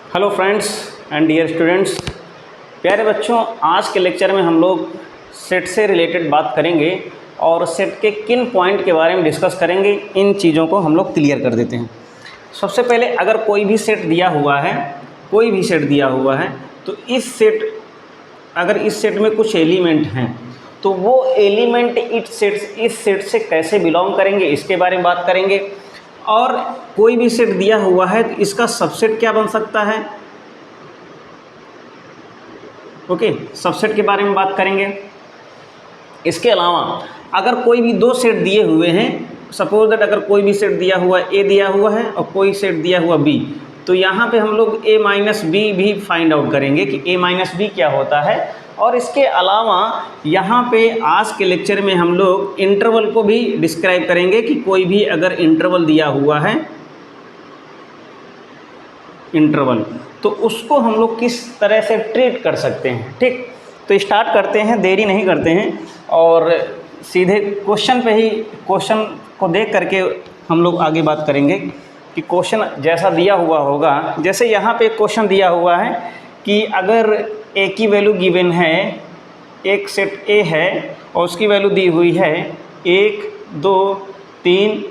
Hello friends and dear students, प्यारे बच्चों, आज के लेक्चर में हम लोग सेट से रिलेटेड बात करेंगे और सेट के किन पॉइंट के बारे में डिस्कस करेंगे। इन चीज़ों को हम लोग क्लियर कर देते हैं। सबसे पहले, अगर कोई भी सेट दिया हुआ है, तो इस सेट में कुछ एलिमेंट हैं, तो वो एलिमेंट इस सेट से कैसे बिलोंग करेंगे, इसके बारे में बात करेंगे। और कोई भी सेट दिया हुआ है तो इसका सबसेट क्या बन सकता है, ओके, सबसेट के बारे में बात करेंगे। इसके अलावा अगर कोई भी दो सेट दिए हुए हैं, सपोज दैट अगर कोई भी सेट दिया हुआ ए दिया हुआ है और कोई सेट दिया हुआ बी, तो यहाँ पे हम लोग a माइनस बी भी फाइंड आउट करेंगे कि a माइनस बी क्या होता है। और इसके अलावा यहाँ पे आज के लेक्चर में हम लोग इंटरवल को भी डिस्क्राइब करेंगे कि कोई भी अगर इंटरवल दिया हुआ है, इंटरवल, तो उसको हम लोग किस तरह से ट्रीट कर सकते हैं। ठीक, तो स्टार्ट करते हैं, देरी नहीं करते हैं और सीधे क्वेश्चन को देख करके हम लोग आगे बात करेंगे कि क्वेश्चन जैसा दिया हुआ होगा। जैसे यहाँ पे क्वेश्चन दिया हुआ है कि अगर ए की वैल्यू गिवन है, एक सेट ए है और उसकी वैल्यू दी हुई है 1 2 3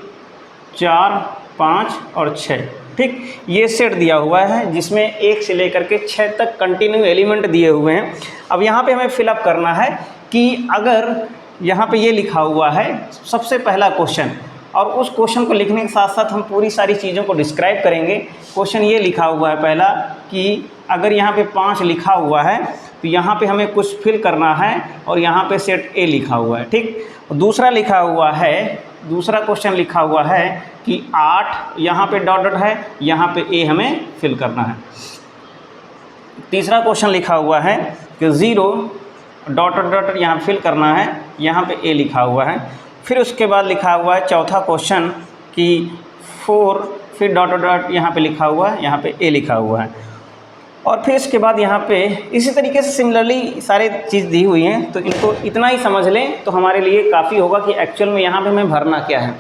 4 5 और 6। ठीक, ये सेट दिया हुआ है जिसमें 1 से लेकर के 6 तक कंटिन्यू एलिमेंट दिए हुए हैं। अब यहाँ पे हमें फिलअप करना है कि अगर यहाँ पे ये लिखा हुआ है सबसे पहला क्वेश्चन, और उस क्वेश्चन को लिखने के साथ साथ हम पूरी सारी चीज़ों को डिस्क्राइब करेंगे। क्वेश्चन ये लिखा हुआ है पहला कि अगर यहाँ पे 5 लिखा हुआ है तो यहाँ पे हमें कुछ फिल करना है और यहाँ पे सेट ए लिखा हुआ है। ठीक, दूसरा क्वेश्चन लिखा हुआ है कि 8 यहाँ पे डॉट डॉट है, यहाँ पे ए हमें फिल करना है। तीसरा क्वेश्चन लिखा हुआ है कि 0 डॉट डॉट डॉट यहाँ फिल करना है, यहाँ पे ए लिखा हुआ है। फिर उसके बाद लिखा हुआ है चौथा क्वेश्चन कि 4 फिर डॉट डॉट डॉट यहाँ पे लिखा हुआ है, यहाँ पे ए लिखा हुआ है। और फिर इसके बाद यहाँ पे इसी तरीके से सिमिलरली सारे चीज़ दी हुई हैं, तो इनको इतना ही समझ लें तो हमारे लिए काफ़ी होगा कि एक्चुअल में यहाँ पे हमें भरना क्या है।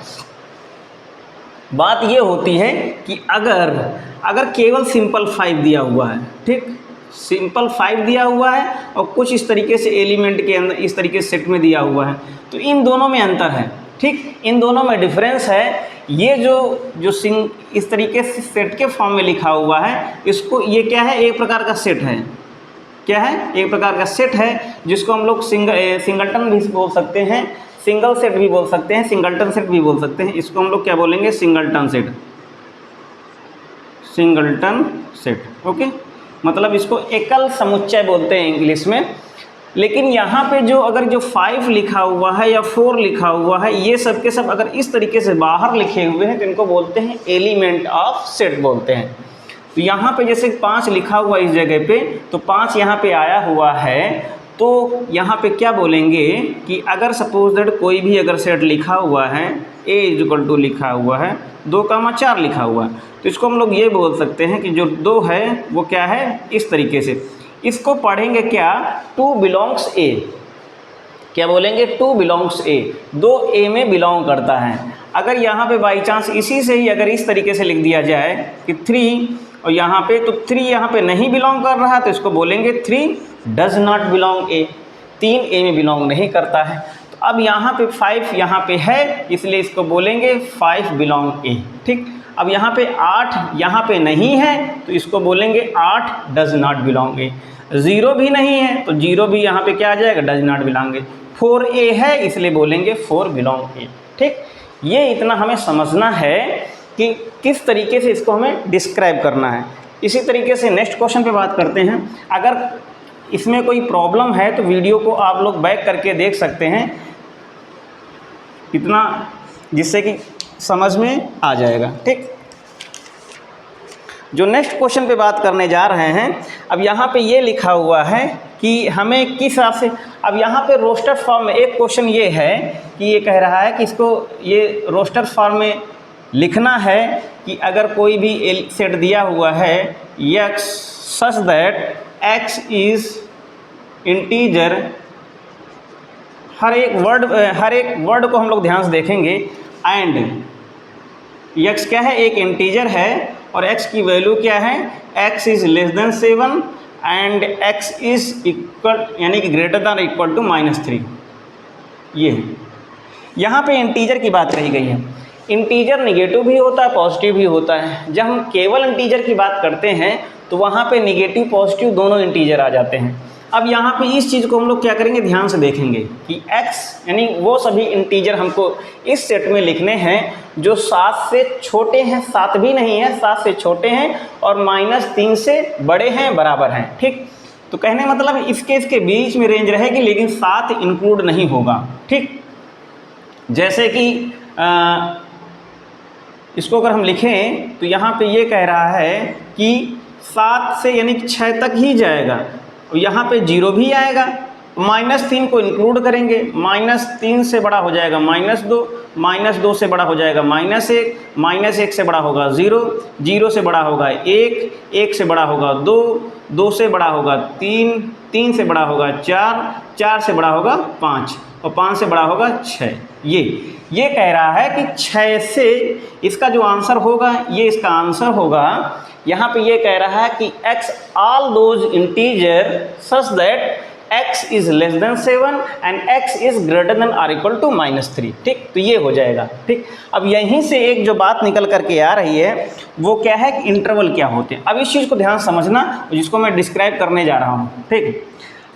बात ये होती है कि अगर केवल सिंपल 5 दिया हुआ है, ठीक, सिंपल 5 दिया हुआ है और कुछ इस तरीके से एलिमेंट के अंदर इस तरीके से सेट में दिया हुआ है, तो इन दोनों में अंतर है। ठीक, इन दोनों में डिफरेंस है। ये जो इस तरीके से सेट के फॉर्म में लिखा हुआ है, इसको ये क्या है, एक प्रकार का सेट है। क्या है? एक प्रकार का सेट है जिसको हम लोग सिंगलटन भी बोल सकते हैं, सिंगल सेट भी बोल सकते हैं, सिंगलटन सेट भी बोल सकते हैं। इसको हम लोग क्या बोलेंगे, सिंगलटन सेट। ओके, मतलब इसको एकल समुच्चय बोलते हैं इंग्लिश में। लेकिन यहाँ पे अगर जो 5 लिखा हुआ है या 4 लिखा हुआ है, ये सब के सब अगर इस तरीके से बाहर लिखे हुए हैं तो इनको बोलते हैं एलिमेंट ऑफ सेट बोलते हैं। तो यहाँ पे जैसे 5 लिखा हुआ इस जगह पे, तो 5 यहाँ पे आया हुआ है, तो यहाँ पे क्या बोलेंगे कि अगर सपोज दैट कोई भी अगर सेट लिखा हुआ है, a = लिखा हुआ है 2,4 लिखा हुआ है, तो इसको हम लोग ये बोल सकते हैं कि जो 2 है वो क्या है, इस तरीके से इसको पढ़ेंगे क्या, 2 बिलोंग्स a। क्या बोलेंगे, 2 बिलोंग्स a, 2 a में बिलोंग करता है। अगर यहाँ पे बाई चांस इसी से ही अगर इस तरीके से लिख दिया जाए कि 3 और यहाँ पे, तो 3 यहाँ पे नहीं बिलोंग कर रहा, तो इसको बोलेंगे 3 does not belong a, 3 a में बिलोंग नहीं करता है। तो अब यहाँ पे 5 यहाँ पे है, इसलिए इसको बोलेंगे 5 बिलोंग a। ठीक, अब यहाँ पे 8 यहाँ पे नहीं है, तो इसको बोलेंगे 8 डज नॉट बिलोंग ए। 0 भी नहीं है तो 0 भी यहाँ पे क्या आ जाएगा, does not belong A. 4a है इसलिए बोलेंगे 4 बिलोंग ए। ठीक, ये इतना हमें समझना है कि किस तरीके से इसको हमें डिस्क्राइब करना है। इसी तरीके से नेक्स्ट क्वेश्चन पे बात करते हैं। अगर इसमें कोई प्रॉब्लम है तो वीडियो को आप लोग बैक करके देख सकते हैं, इतना जिससे कि समझ में आ जाएगा। ठीक, जो नेक्स्ट क्वेश्चन पे बात करने जा रहे हैं, अब यहाँ पे ये लिखा हुआ है कि हमें किस हिसाब से, अब यहाँ पे रोस्टर फॉर्म में एक क्वेश्चन ये है कि ये कह रहा है कि इसको ये रोस्टर फॉर्म में लिखना है कि अगर कोई भी सेट दिया हुआ है x such that x is integer, हर एक वर्ड को हम लोग ध्यान से देखेंगे, एंड x क्या है, एक इंटीजर है और x की वैल्यू क्या है, x is less than 7 and x is equal यानी कि ग्रेटर देन इक्वल टू -3। ये है, यहाँ पे इंटीजर की बात कही गई है। इंटीजर निगेटिव भी होता है, पॉजिटिव भी होता है। जब हम केवल इंटीजर की बात करते हैं तो वहाँ पे निगेटिव पॉजिटिव दोनों इंटीजर आ जाते हैं। अब यहाँ पे इस चीज़ को हम लोग क्या करेंगे, ध्यान से देखेंगे कि x यानी वो सभी इंटीजर हमको इस सेट में लिखने हैं जो 7 से छोटे हैं, 7 भी नहीं है, 7 से छोटे हैं और -3 से बड़े हैं, बराबर हैं। ठीक, तो कहने मतलब इसके बीच में रेंज रहेगी, लेकिन 7 इंक्लूड नहीं होगा। ठीक, जैसे कि इसको अगर हम लिखें तो यहाँ पे ये कह रहा है कि 7 से यानी 6 तक ही जाएगा, यहाँ पे 0 भी आएगा, -3 को इंक्लूड करेंगे, -3 से बड़ा हो जाएगा -2, -2 से बड़ा हो जाएगा -1, -1 से बड़ा होगा 0, 0 से बड़ा होगा 1, 1 से बड़ा होगा 2, 2 से बड़ा होगा 3, 3 से बड़ा होगा 4, 4 से बड़ा होगा 5 और 5 से बड़ा होगा 6। ये कह रहा है कि 6 से इसका जो आंसर होगा, ये इसका आंसर होगा। यहाँ पे ये कह रहा है कि x all those integer such that x is less than 7 and x is greater than or equal to -3। ठीक, तो ये हो जाएगा। ठीक, अब यहीं से एक जो बात निकल करके आ रही है वो क्या है कि इंटरवल क्या होते हैं। अब इस चीज़ को ध्यान समझना, जिसको मैं डिस्क्राइब करने जा रहा हूँ। ठीक,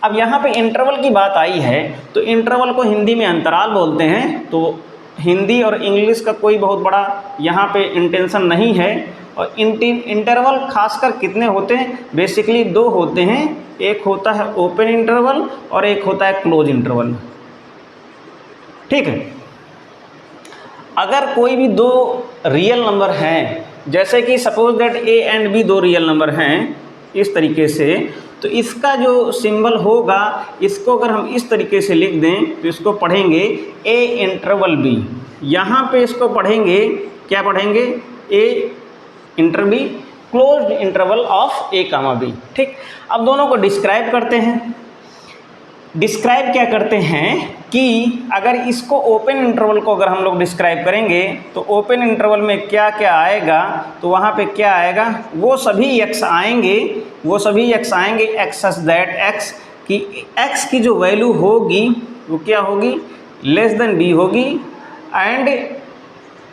अब यहाँ पे इंटरवल की बात आई है तो इंटरवल को हिंदी में अंतराल बोलते हैं। तो हिंदी और इंग्लिश का कोई बहुत बड़ा यहाँ पे इंटेंशन नहीं है। और इंटरवल खासकर कितने होते हैं, बेसिकली 2 होते हैं, एक होता है ओपन इंटरवल और एक होता है क्लोज इंटरवल। ठीक है, अगर कोई भी 2 रियल नंबर हैं, जैसे कि suppose that a and b 2 real number हैं इस तरीके से, तो इसका जो सिंबल होगा, इसको अगर हम इस तरीके से लिख दें तो इसको पढ़ेंगे a इंटरवल b। यहाँ पे इसको पढ़ेंगे, क्या पढ़ेंगे, a inter b closed interval of a, b। ठीक, अब दोनों को डिस्क्राइब करते हैं। डिस्क्राइब क्या करते हैं कि अगर इसको ओपन इंटरवल को अगर हम लोग डिस्क्राइब करेंगे तो ओपन इंटरवल में क्या क्या आएगा, तो वहाँ पे क्या आएगा, वो सभी x आएंगे, x सच दैट x की जो वैल्यू होगी वो क्या होगी, लेस देन b होगी एंड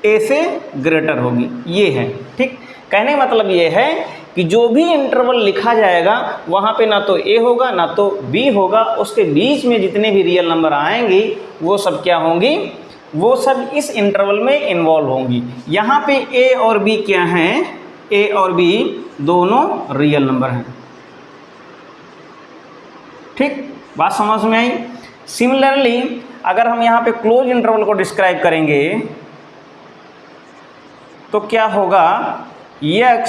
a से ग्रेटर होगी। ये है। ठीक, कहने का मतलब ये है कि जो भी इंटरवल लिखा जाएगा वहाँ पे ना तो a होगा ना तो b होगा, उसके बीच में जितने भी रियल नंबर आएंगी वो सब क्या होंगी, वो सब इस इंटरवल में इन्वॉल्व होंगी। यहाँ पे a और b क्या हैं, a और b दोनों रियल नंबर हैं। ठीक, बात समझ में आई। सिमिलरली अगर हम यहाँ पे क्लोज इंटरवल को डिस्क्राइब करेंगे तो क्या होगा, x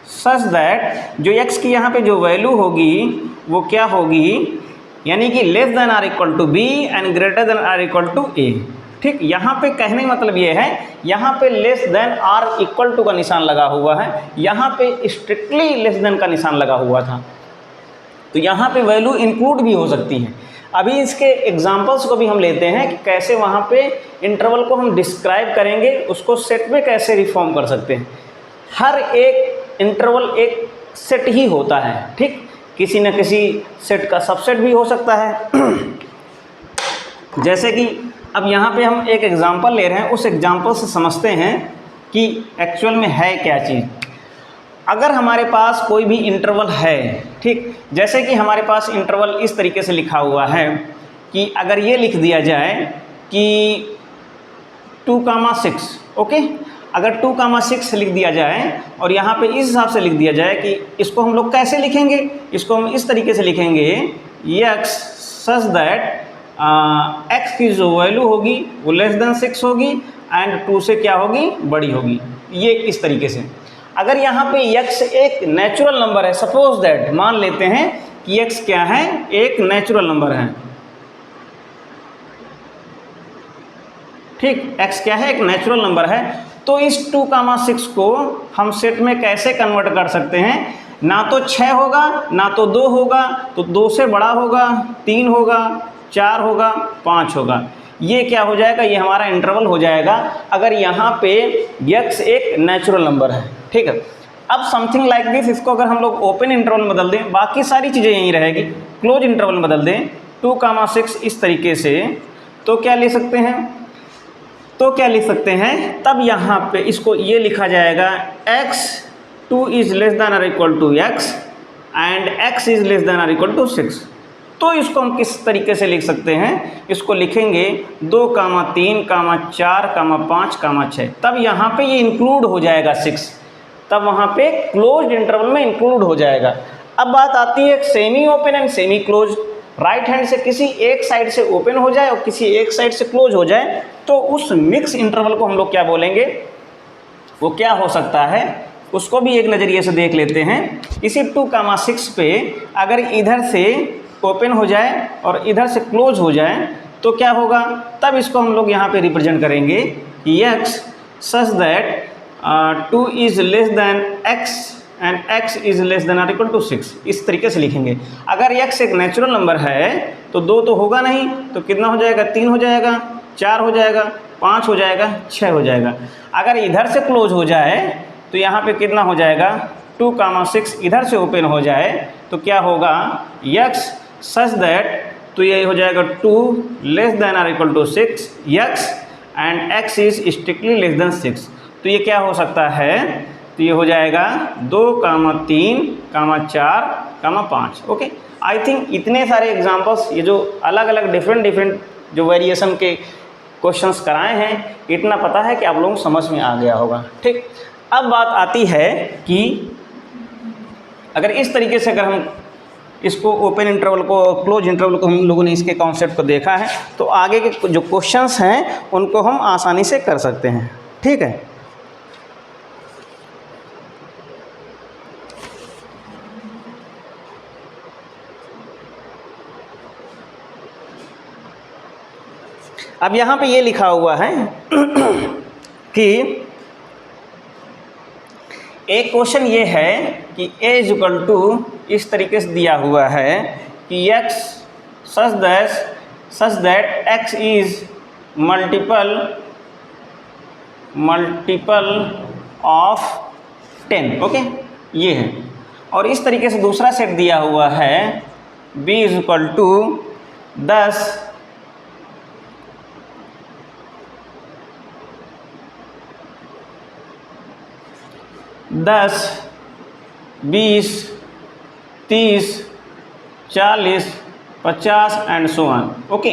सच दैट जो x की यहाँ पे जो वैल्यू होगी वो क्या होगी, यानी कि less than or equal to b and greater than or equal to a। ठीक, यहाँ पे कहने का मतलब ये है, यहाँ पे less than or equal to का निशान लगा हुआ है, यहाँ पे स्ट्रिक्टली लेस देन का निशान लगा हुआ था। तो यहाँ पे वैल्यू इंक्लूड भी हो सकती है। अभी इसके एग्जांपल्स को भी हम लेते हैं कि कैसे वहाँ पे इंटरवल को हम डिस्क्राइब करेंगे, उसको सेट में कैसे रिफॉर्म कर सकते हैं। हर एक इंटरवल एक सेट ही होता है। ठीक, किसी न किसी सेट का सबसेट भी हो सकता है। जैसे कि अब यहाँ पे हम एक एग्जांपल ले रहे हैं, उस एग्जांपल से समझते हैं कि एक्चुअल में है क्या चीज़। अगर हमारे पास कोई भी इंटरवल है, ठीक, जैसे कि हमारे पास इंटरवल इस तरीके से लिखा हुआ है कि अगर ये लिख दिया जाए कि 2,6, ओके, अगर 2,6 लिख दिया जाए और यहाँ पे इस हिसाब से लिख दिया जाए कि इसको हम लोग कैसे लिखेंगे, इसको हम इस तरीके से लिखेंगे x सच दैट x की जो वैल्यू होगी वो लेस देन 6 होगी एंड 2 से क्या होगी, बड़ी होगी। ये इस तरीके से। अगर यहाँ पे x एक नेचुरल नंबर है, सपोज दैट मान लेते हैं कि x क्या है, एक नेचुरल नंबर है। ठीक, x क्या है, एक नेचुरल नंबर है। तो इस 2,6 को हम सेट में कैसे कन्वर्ट कर सकते हैं, ना तो 6 होगा ना तो 2 होगा, तो 2 से बड़ा होगा, 3 होगा, 4 होगा, 5 होगा। ये क्या हो जाएगा, ये हमारा इंटरवल हो जाएगा अगर यहाँ पे x एक नेचुरल नंबर है। ठीक है, अब समथिंग लाइक दिस, इसको अगर हम लोग ओपन इंटरवल में बदल दें, बाकी सारी चीज़ें यहीं रहेगी, क्लोज इंटरवल में बदल दें 2, 6 इस तरीके से, तो क्या ले सकते हैं, तब यहाँ पे इसको ये लिखा जाएगा x2 इज लेस देन और equal to x and x is less than और इक्वल टू 6। तो इसको हम किस तरीके से लिख सकते हैं, इसको लिखेंगे 2, 3, 4, 5, 6, तब यहाँ पे ये इंक्लूड हो जाएगा 6, तब वहाँ पे क्लोज्ड इंटरवल में इंक्लूड हो जाएगा। अब बात आती है semi open and semi close, right hand से किसी एक साइड से ओपन हो जाए और किसी एक साइड से क्लोज हो जाए, तो उस मिक्स इंटरवल को हम लोग क्या बोलेंगे, वो क्या हो सकता है, उसको भी एक नज़रिए से देख लेते हैं। इसी 2, 6 पे अगर इधर से ओपन हो जाए और इधर से क्लोज हो जाए तो क्या होगा, तब इसको हम लोग यहाँ पे रिप्रेजेंट करेंगे कि x such that 2 is less than x and x is less than और इक्वल टू 6, इस तरीके से लिखेंगे। अगर x एक नेचुरल नंबर है तो 2 तो होगा नहीं, तो कितना हो जाएगा, 3 हो जाएगा, 4 हो जाएगा, 5 हो जाएगा, 6 हो जाएगा। अगर इधर से क्लोज हो जाए तो यहाँ पे कितना हो जाएगा, 2, 6 इधर से ओपन हो जाए तो क्या होगा, x सच दैट, तो ये हो जाएगा 2 लेस देन और equal to 6 x and x is strictly less than 6। तो ये क्या हो सकता है, तो ये हो जाएगा 2, 3, 4, 5। ओके, आई थिंक इतने सारे एग्जांपल्स, ये जो अलग अलग डिफरेंट जो वेरिएशन के क्वेश्चंस कराए हैं, इतना पता है कि आप लोगों को समझ में आ गया होगा। ठीक, अब बात आती है कि अगर इस तरीके से अगर हम इसको ओपन इंटरवल को, क्लोज इंटरवल को, हम लोगों ने इसके कॉन्सेप्ट को देखा है, तो आगे के जो क्वेश्चंस हैं उनको हम आसानी से कर सकते हैं। ठीक है, अब यहाँ पे ये लिखा हुआ है कि एक क्वेश्चन ये है कि a इज इक्वल टू, इस तरीके से दिया हुआ है कि x such that x is multiple of 10। Okay, ये है। और इस तरीके से दूसरा सेट दिया हुआ है b is equal to 10 10, 20, 30, 40, 50 and so on. Okay,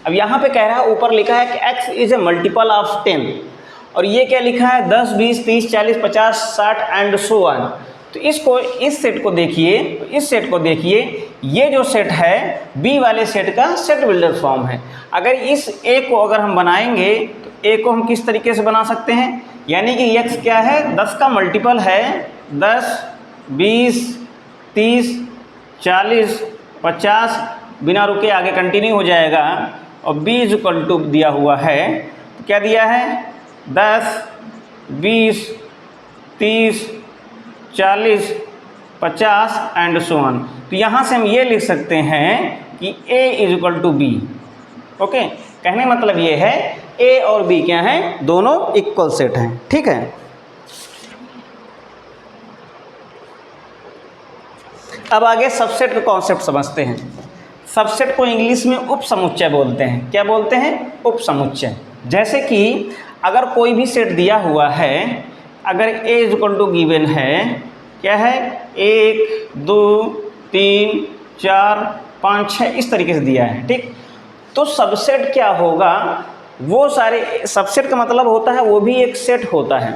अब यहाँ पे कह रहा है, ऊपर लिखा है कि x is a multiple of 10, और ये क्या लिखा है, 10, 20, 30, 40, 50, 60 एंड सो ऑन। तो इस सेट को देखिए, ये जो सेट है b वाले सेट का सेट बिल्डर फॉर्म है। अगर इस a को अगर हम बनाएंगे तो a को हम किस तरीके से बना सकते हैं, यानी कि x क्या है, 10 का मल्टीपल है, 10, 20, 30, 40, 50, बिना रुके आगे कंटिन्यू हो जाएगा। और b इज इक्वल टू दिया हुआ है, तो क्या दिया है, 10, 20, 30, 40, 50 एंड सो ऑन। तो यहाँ से हम ये लिख सकते हैं कि a is equal to b। Okay, कहने मतलब ये है a और b क्या हैं, दोनों इक्वल सेट हैं। ठीक है, अब आगे सबसेट का कॉन्सेप्ट समझते हैं। सबसेट को इंग्लिश में उपसमुच्चय बोलते हैं। क्या बोलते हैं, उपसमुच्चय। जैसे कि अगर कोई भी सेट दिया हुआ है, अगर a is equal to given है, क्या है, 1, 2, 3, 4, 5, 6 इस तरीके से दिया है। ठीक, तो सबसेट क्या होगा, वो सारे, सबसेट का मतलब होता है वो भी एक सेट होता है।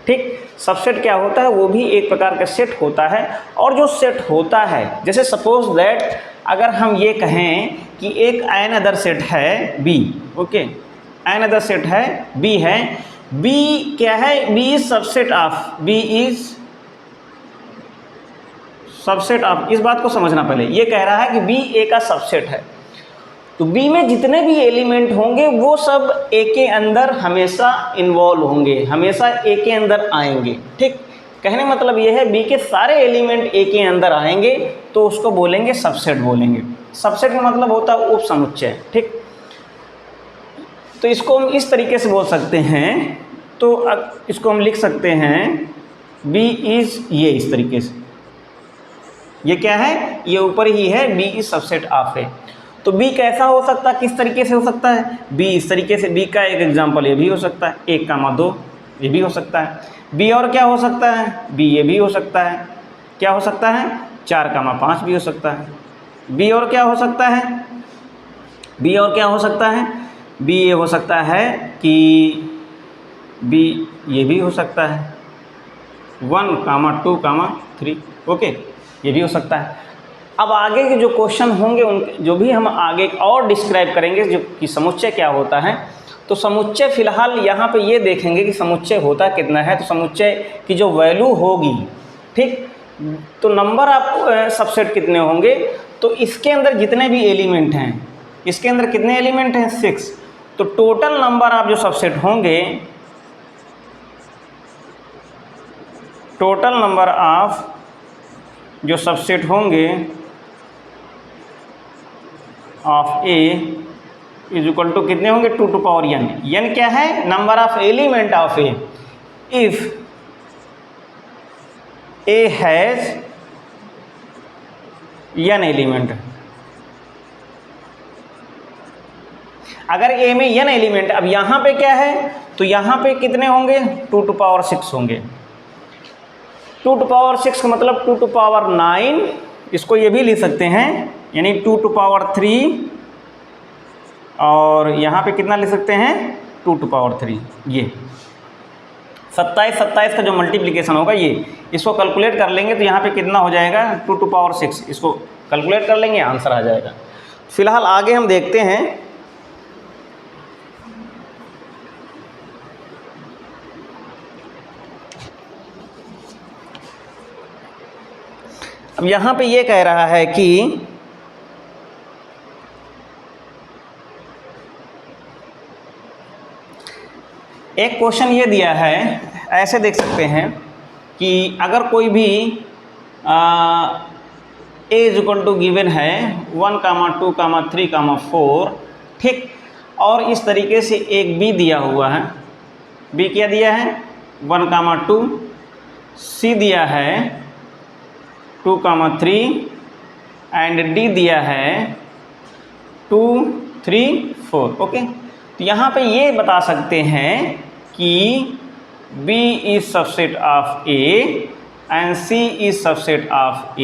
ठीक, सबसेट क्या होता है, वो भी एक प्रकार का सेट होता है। और जो सेट होता है, जैसे सपोज दैट अगर हम ये कहें कि एक एन अदर सेट है b। Okay, another set है b है, b क्या है, b is subset of, b is subset of. इस बात को समझना पहले, ये कह रहा है कि b a का सबसेट है, तो b में जितने भी एलिमेंट होंगे वो सब a के अंदर हमेशा इन्वॉल्व होंगे, हमेशा a के अंदर आएंगे। ठीक, कहने मतलब ये है b के सारे एलिमेंट a के अंदर आएंगे तो उसको बोलेंगे सबसेट बोलेंगे। सबसेट का मतलब होता है उपसमुच्चय। ठीक, तो इसको हम इस तरीके से बोल सकते हैं, तो इसको हम लिख सकते हैं बी इज़ ये इस तरीके से, ये क्या है, ये ऊपर ही है, बी इज सबसेट ऑफ ए। तो बी कैसा हो सकता है, किस तरीके से हो सकता है, बी इस तरीके से, बी का एक एग्जांपल ये भी हो सकता है 1,2 ये भी हो सकता है। बी और क्या हो सकता है, बी ये भी हो सकता है, क्या हो सकता है 4,5 भी हो सकता है। बी और क्या हो सकता है, बी और क्या हो सकता है, बी ये हो सकता है कि बी ये भी हो सकता है 1,2,3 ओके, ये भी हो सकता है। अब आगे के जो क्वेश्चन होंगे उन जो भी हम आगे और डिस्क्राइब करेंगे जो कि समुच्चय क्या होता है। तो समुच्चय फिलहाल यहाँ पे ये देखेंगे कि समुच्चय होता कितना है। तो समुच्चय की जो वैल्यू होगी, ठीक, तो नंबर आप सबसेट कितने होंगे, तो इसके अंदर जितने भी एलिमेंट हैं, इसके अंदर कितने एलिमेंट हैं 6, तो टोटल नंबर आप जो सबसेट होंगे, टोटल नंबर ऑफ जो सबसेट होंगे of A is equal to कितने होंगे 2 टू पावर n। n क्या है, number of element of A. If A has n element, अगर ए में n एलिमेंट, अब यहाँ पे क्या है, तो यहाँ पे कितने होंगे 2 टू पावर 6 होंगे। 2 टू पावर 6 का मतलब 2 टू पावर 9, इसको ये भी लिख सकते हैं, यानी 2 टू पावर 3, और यहाँ पे कितना लिख सकते हैं 2 टू पावर 3। ये 27 का जो मल्टीप्लिकेशन होगा ये, इसको कैलकुलेट कर लेंगे तो यहाँ पे कितना हो जाएगा 2 टू पावर 6, इसको कैलकुलेट कर लेंगे आंसर आ जाएगा। फिलहाल आगे हम देखते हैं। अब यहाँ पे ये कह रहा है कि एक क्वेश्चन ये दिया है, ऐसे देख सकते हैं कि अगर कोई भी ए इज इक्वल टू गिवन है 1,2,3,4, ठीक, और इस तरीके से एक बी दिया हुआ है, बी क्या दिया है 1,2, सी दिया है 2,3 एंड डी दिया है 2, 3, 4 ओके। तो यहाँ पे ये बता सकते हैं कि B is subset of A and C is subset of A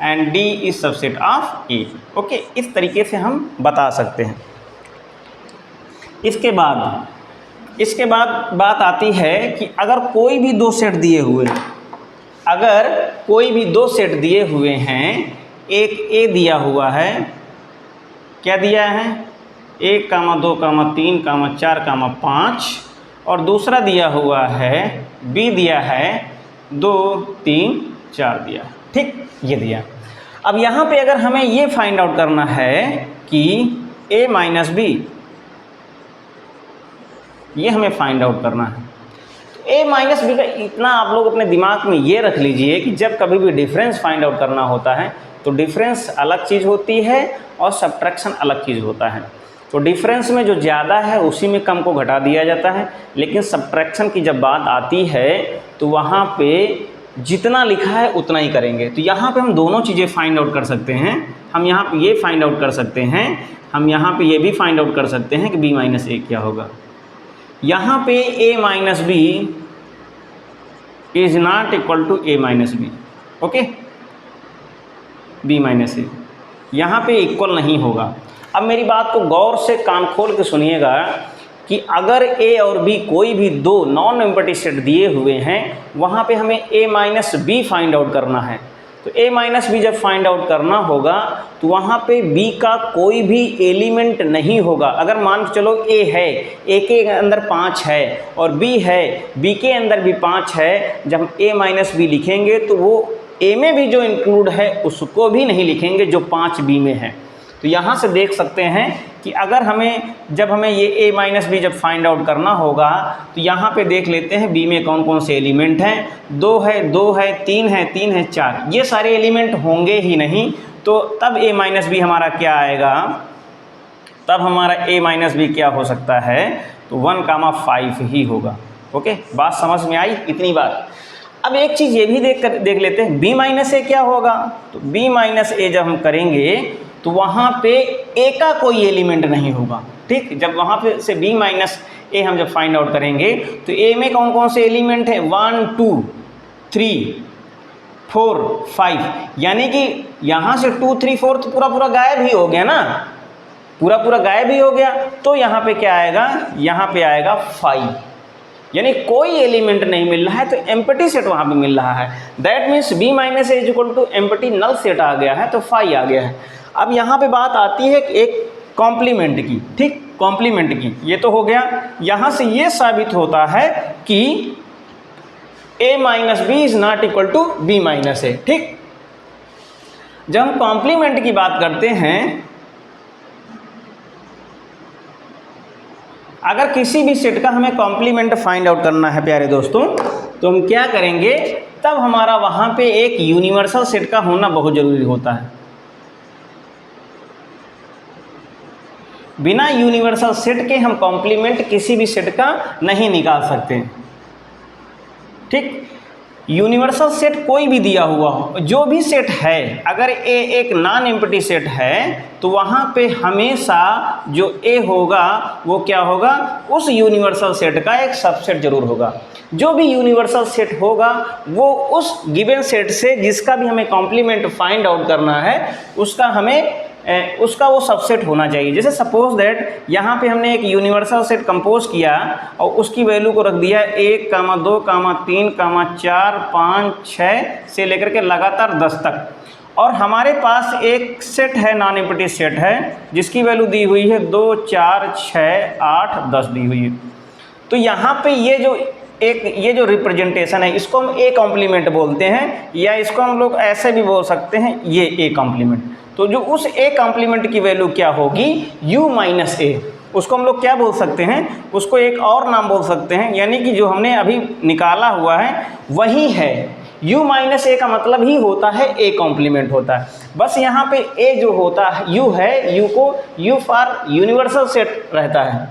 and D is subset of A okay, इस तरीके से हम बता सकते हैं। इसके बाद बात आती है कि अगर कोई भी दो सेट दिए हुए, अगर कोई भी दो सेट दिए हुए हैं, एक A दिया हुआ है, क्या दिया है 1,2,3,4,5, और दूसरा दिया हुआ है B दिया है 2, 3, 4 दिया, ठीक, ये दिया। अब यहाँ पे अगर हमें ये फाइंड आउट करना है कि A माइनस B, ये हमें फाइंड आउट करना है। तो A माइनस B का इतना आप लोग अपने दिमाग में ये रख लीजिए कि जब कभी भी डिफरेंस फाइंड आउट करना होता है तो डिफरेंस अलग चीज़ होती है और सब्ट्रैक्शन अलग चीज़ होता है। तो डिफरेंस में जो ज़्यादा है उसी में कम को घटा दिया जाता है, लेकिन सब्ट्रैक्शन की जब बात आती है तो वहाँ पे जितना लिखा है उतना ही करेंगे। तो यहाँ पे हम दोनों चीज़ें फाइंड आउट कर सकते हैं। हम यहाँ पे ये फाइंड आउट कर सकते हैं, हम यहाँ पे ये भी फाइंड आउट कर सकते हैं कि B माइनस A क्या होगा। यहाँ पे A minus B is not equal to A minus B okay, B minus A यहाँ पे इक्वल नहीं होगा। अब मेरी बात को गौर से कान खोल के सुनिएगा कि अगर A और B कोई भी दो नॉन एम्प्टी सेट दिए हुए हैं, वहाँ पे हमें A minus B find out करना है। तो A माइनस B जब फाइंड आउट करना होगा तो वहाँ पे B का कोई भी एलिमेंट नहीं होगा। अगर मान के चलो A है, A के अंदर 5 है और B है, B के अंदर भी 5 है, जब A माइनस B लिखेंगे तो वो A में भी जो इंक्लूड है उसको भी नहीं लिखेंगे जो 5 B में है। तो यहाँ से देख सकते हैं कि अगर जब हमें ये A माइनस B जब फाइंड आउट करना होगा तो यहाँ पे देख लेते हैं B में कौन कौन से एलिमेंट हैं। 2 है, 2 है, 3 है, 3 है, 4, ये सारे एलिमेंट होंगे ही नहीं। तो तब A माइनस B हमारा क्या आएगा, तब हमारा A माइनस B क्या हो सकता है, तो 1,5 ही होगा। ओके, बात समझ में आई, इतनी बात। अब एक चीज़ ये भी देख लेते हैं, b माइनस ए क्या होगा। तो b माइनस ए जब हम करेंगे तो वहाँ पे a का कोई एलिमेंट नहीं होगा, ठीक। जब वहाँ पे से b माइनस ए हम जब फाइंड आउट करेंगे तो a में कौन कौन से एलिमेंट है, 1 2 3 4 5, यानी कि यहाँ से 2 3 4 तो पूरा गायब ही हो गया ना, पूरा गायब ही हो गया। तो यहाँ पे क्या आएगा, यहाँ पे आएगा 5, यानी कोई एलिमेंट नहीं मिल रहा है, तो एम्प्टी सेट वहाँ पे मिल रहा है। That means b minus A is equal to empty null set आ गया है, तो 5 आ गया है। अब यहाँ पे बात आती है एक कॉम्प्लीमेंट की, ठीक, कॉम्प्लीमेंट की। ये तो हो गया, यहाँ से ये साबित होता है कि a minus B is not equal to b minus A, ठीक। जब हम कॉम्प्लीमेंट की बात करते हैं, अगर किसी भी सेट का हमें कॉम्प्लीमेंट फाइंड आउट करना है प्यारे दोस्तों, तो हम क्या करेंगे, तब हमारा वहाँ पे एक यूनिवर्सल सेट का होना बहुत ज़रूरी होता है। बिना यूनिवर्सल सेट के हम कॉम्प्लीमेंट किसी भी सेट का नहीं निकाल सकते, ठीक। यूनिवर्सल सेट कोई भी दिया हुआ हो, जो भी सेट है, अगर ए एक नॉन एम्प्टी सेट है तो वहाँ पे हमेशा जो ए होगा वो क्या होगा, उस यूनिवर्सल सेट का एक सबसेट जरूर होगा। जो भी यूनिवर्सल सेट होगा वो उस गिवन सेट से जिसका भी हमें कॉम्प्लीमेंट फाइंड आउट करना है उसका वो सबसेट होना चाहिए। जैसे सपोज दैट यहाँ पे हमने एक यूनिवर्सल सेट कंपोज किया और उसकी वैल्यू को रख दिया 1, 2, 3, 4, 5, 6 से लेकर के लगातार 10 तक, और हमारे पास एक सेट है, नॉन एम्प्टी सेट है, जिसकी वैल्यू दी हुई है 2, 4, 6, 8, 10 दी हुई है। तो यहाँ पे ये जो रिप्रेजेंटेशन है, इसको हम ए कॉम्प्लीमेंट बोलते हैं, या इसको हम लोग ऐसे भी बोल सकते हैं, ये ए कॉम्प्लीमेंट। तो जो उस ए कॉम्प्लीमेंट की वैल्यू क्या होगी, u माइनस ए, उसको हम लोग क्या बोल सकते हैं, उसको एक और नाम बोल सकते हैं, यानी कि जो हमने अभी निकाला हुआ है वही है। u माइनस ए का मतलब ही होता है ए कॉम्प्लीमेंट होता है। बस यहाँ पे ए जो होता है u है, u को u फॉर यूनिवर्सल सेट रहता है।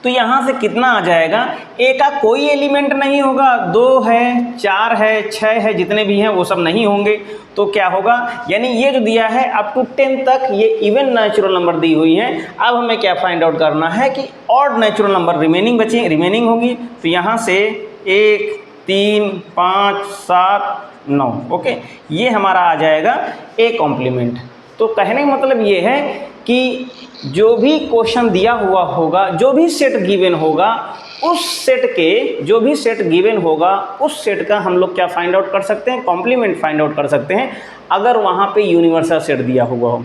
तो यहाँ से कितना आ जाएगा, ए का कोई एलिमेंट नहीं होगा, 2 है, 4 है, 6 है, जितने भी हैं वो सब नहीं होंगे। तो क्या होगा, यानी ये जो दिया है अप टू 10 तक ये इवन नेचुरल नंबर दी हुई हैं। अब हमें क्या फाइंड आउट करना है कि ऑड नेचुरल नंबर रिमेनिंग होगी। तो यहाँ से 1, 3, 5, 7, 9, ओके, ये हमारा आ जाएगा ए कॉम्प्लीमेंट। तो कहने का मतलब ये है कि जो भी क्वेश्चन दिया हुआ होगा, जो भी सेट गिवन होगा, उस सेट के जो भी सेट गिवन होगा उस सेट का हम लोग क्या फाइंड आउट कर सकते हैं, कॉम्प्लीमेंट फाइंड आउट कर सकते हैं, अगर वहाँ पे यूनिवर्सल सेट दिया हुआ हो।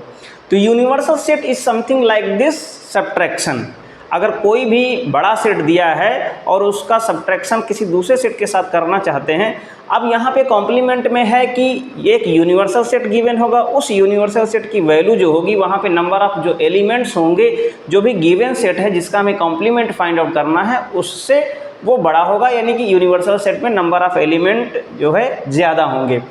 तो universal set is something like this subtraction. अगर कोई भी बड़ा सेट दिया है और उसका सब्ट्रैक्शन किसी दूसरे सेट के साथ करना चाहते हैं, अब यहाँ पे कॉम्प्लीमेंट में है कि एक यूनिवर्सल सेट गिवन होगा, उस यूनिवर्सल सेट की वैल्यू जो होगी वहाँ पे नंबर ऑफ जो एलिमेंट्स होंगे, जो भी गिवन सेट है जिसका हमें कॉम्प्लीमेंट फाइंड आउट करना है, उससे वो बड़ा होगा, यानी कि यूनिवर्सल सेट में नंबर ऑफ एलिमेंट जो है ज़्यादा होंगे।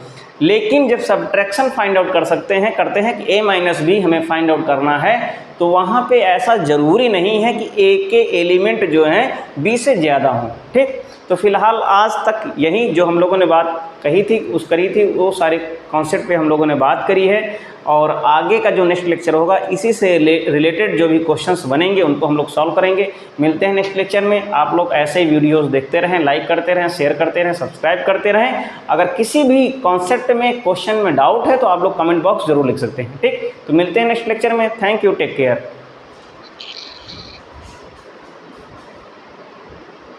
लेकिन जब सब्ट्रैक्शन फाइंड आउट करते हैं कि a माइनस बी हमें फाइंड आउट करना है, तो वहाँ पे ऐसा ज़रूरी नहीं है कि a के एलिमेंट जो हैं b से ज़्यादा हों, ठीक। तो फिलहाल आज तक यही जो हम लोगों ने बात करी थी वो सारे कॉन्सेप्ट पे हम लोगों ने बात करी है, और आगे का जो नेक्स्ट लेक्चर होगा इसी से रिलेटेड जो भी क्वेश्चंस बनेंगे उनको हम लोग सॉल्व करेंगे। मिलते हैं नेक्स्ट लेक्चर में। आप लोग ऐसे ही वीडियोस देखते रहें, लाइक करते रहें, शेयर करते रहें, सब्सक्राइब करते रहें। अगर किसी भी कॉन्सेप्ट में क्वेश्चन में डाउट है तो आप लोग कमेंट बॉक्स जरूर लिख सकते हैं, ठीक। तो मिलते हैं नेक्स्ट लेक्चर में। Thank you, take care.